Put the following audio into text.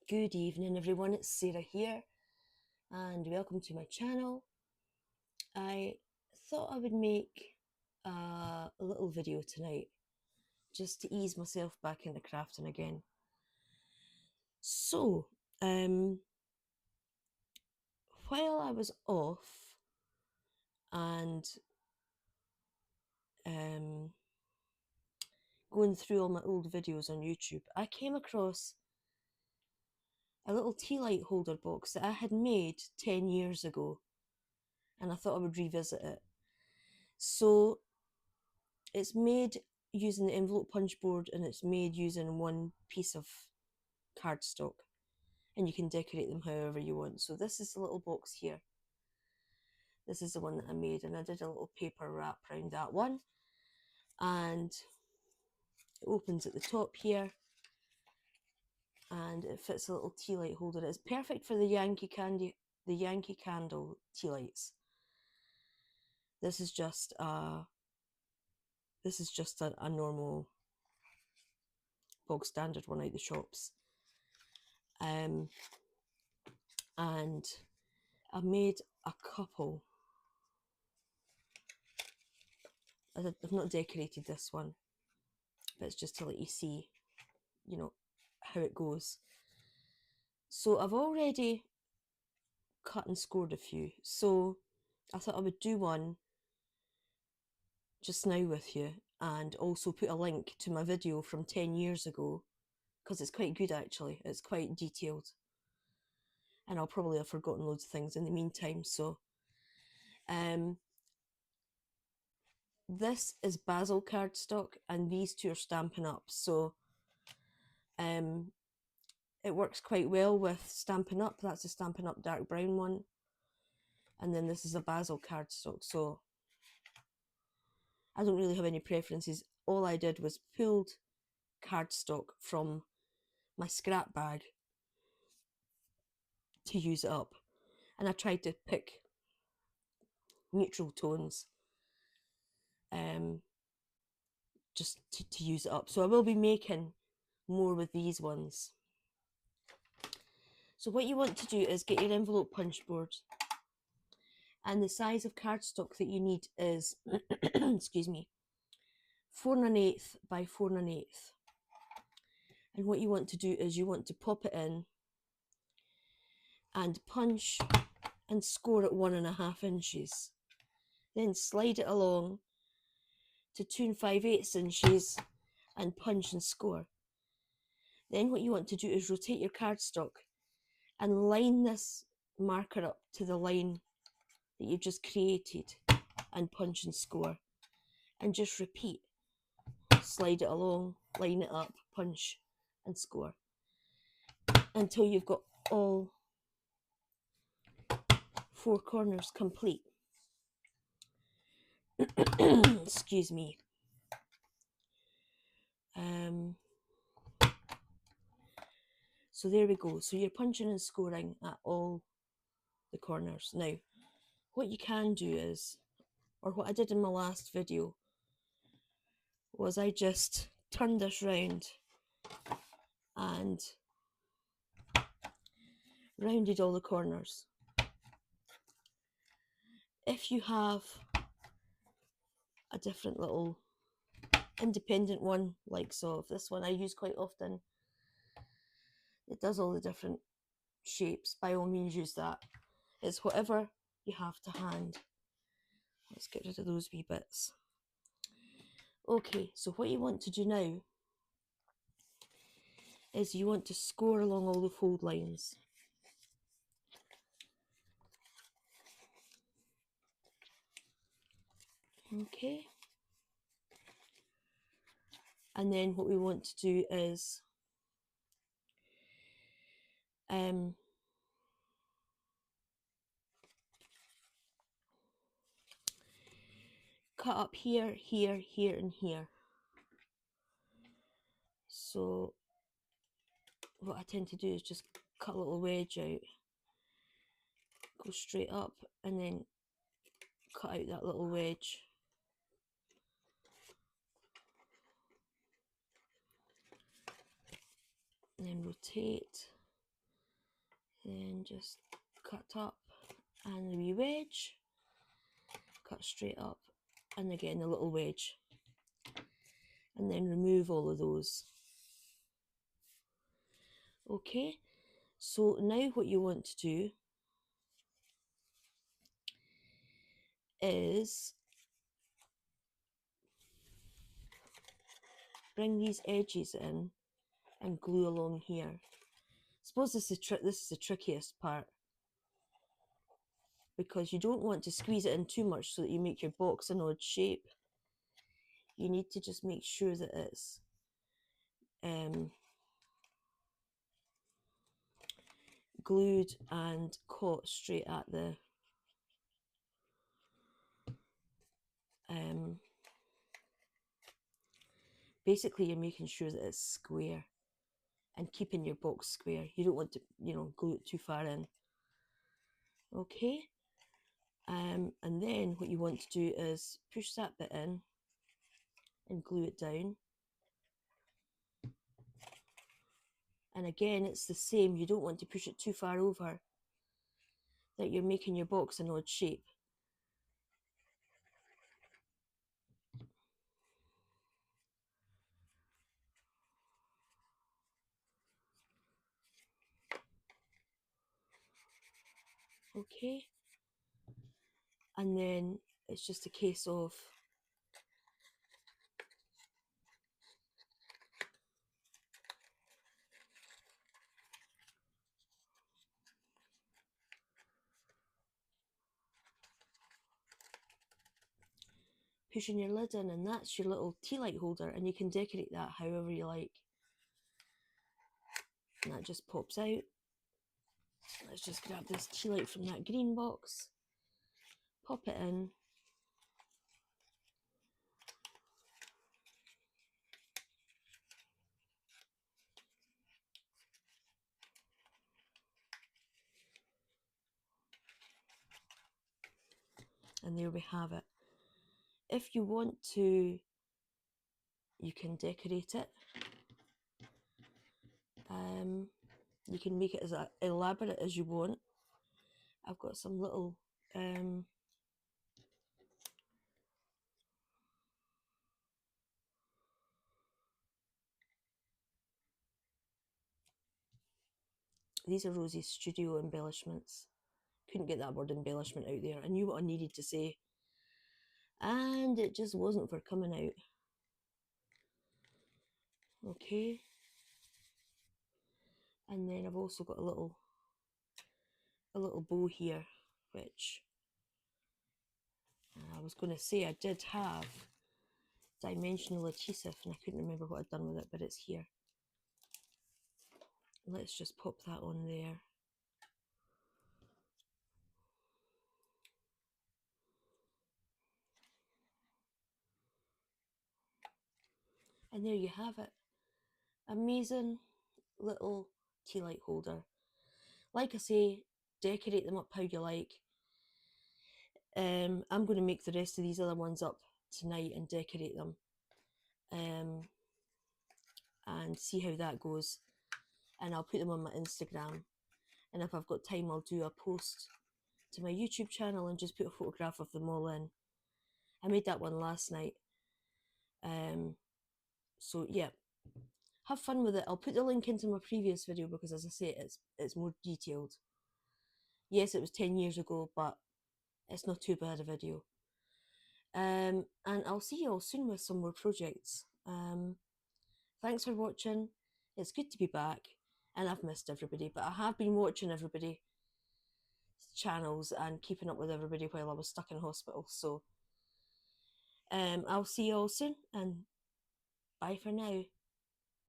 Good evening everyone, it's Sarah here and welcome to my channel. I thought I would make a little video tonight just to ease myself back into crafting again. So, while I was off and going through all my old videos on YouTube, I came across a little tea light holder box that I had made 10 years ago and I thought I would revisit it. So it's made using the envelope punch board and it's made using one piece of cardstock, and you can decorate them however you want. So this is the little box here. This is the one that I made, and I did a little paper wrap around that one, and it opens at the top here and it fits a little tea light holder. It's perfect for the Yankee Candle tea lights. This is just a normal bog standard one out the shops. And I made a couple. I've not decorated this one, but it's just to let you see, how it goes. So I've already cut and scored a few, so I thought I would do one just now with you and also put a link to my video from 10 years ago, because it's quite good actually. It's quite detailed and I'll probably have forgotten loads of things in the meantime. So this is basil cardstock and these two are Stampin' Up, so it works quite well with Stampin' Up. That's a Stampin' Up dark brown one, and then this is a basil cardstock. So I don't really have any preferences. All I did was pulled cardstock from my scrap bag to use it up, and I tried to pick neutral tones just to use it up. So I will be making more with these ones. So what you want to do is get your envelope punch board, and the size of cardstock that you need is excuse me, 4 1/8 by 4 1/8. And what you want to do is you want to pop it in and punch and score at 1.5 inches. Then slide it along to 2 5/8 inches and punch and score. Then what you want to do is rotate your cardstock and line this marker up to the line that you've just created and punch and score. And just repeat. Slide it along, line it up, punch and score until you've got all 4 corners complete. Excuse me. So there we go. So you're punching and scoring at all the corners. Now, what you can do is, or what I did in my last video, was I just turned this round and rounded all the corners. If you have a different little independent one, like so, if this one I use quite often, it does all the different shapes, by all means use that. It's whatever you have to hand. Let's get rid of those wee bits. Okay, so what you want to do now is you want to score along all the fold lines. Okay. And then what we want to do is cut up here, here, here, and here. So what I tend to do is just cut a little wedge out, go straight up, and then cut out that little wedge. And then rotate Then just cut up and the wee wedge, cut straight up, and again the little wedge, and then remove all of those. Okay, so now what you want to do is bring these edges in and glue along here. I suppose this is the trickiest part, because you don't want to squeeze it in too much so that you make your box an odd shape. You need to just make sure that it's glued and caught straight at the basically you're making sure that it's square and keeping your box square. You don't want to, glue it too far in. Okay, and then what you want to do is push that bit in and glue it down. And again, it's the same. You don't want to push it too far over that you're making your box an odd shape. Okay, and then it's just a case of pushing your lid in, and that's your little tea light holder, and you can decorate that however you like. And that just pops out. Let's just grab this tea light from that green box, pop it in, and there we have it. If you want to, you can decorate it. You can make it as elaborate as you want. I've got some little these are Rosie's studio embellishments. Couldn't get that word embellishment out there. I knew what I needed to say, and it just wasn't for coming out. Okay, and then I've also got a little bow here, which I was going to say I did have dimensional adhesive and I couldn't remember what I'd done with it, but it's here. Let's just pop that on there. And there you have it. Amazing little tea light holder. Like I say, decorate them up how you like. I'm going to make the rest of these other ones up tonight and decorate them. And see how that goes. And I'll put them on my Instagram. And if I've got time, I'll do a post to my YouTube channel and just put a photograph of them all in. I made that one last night. So yeah, have fun with it. I'll put the link into my previous video because, as I say, it's more detailed. Yes, it was 10 years ago, but it's not too bad a video. And I'll see you all soon with some more projects. Thanks for watching. It's good to be back, and I've missed everybody, but I have been watching everybody's channels and keeping up with everybody while I was stuck in hospital. So I'll see you all soon, and bye for now.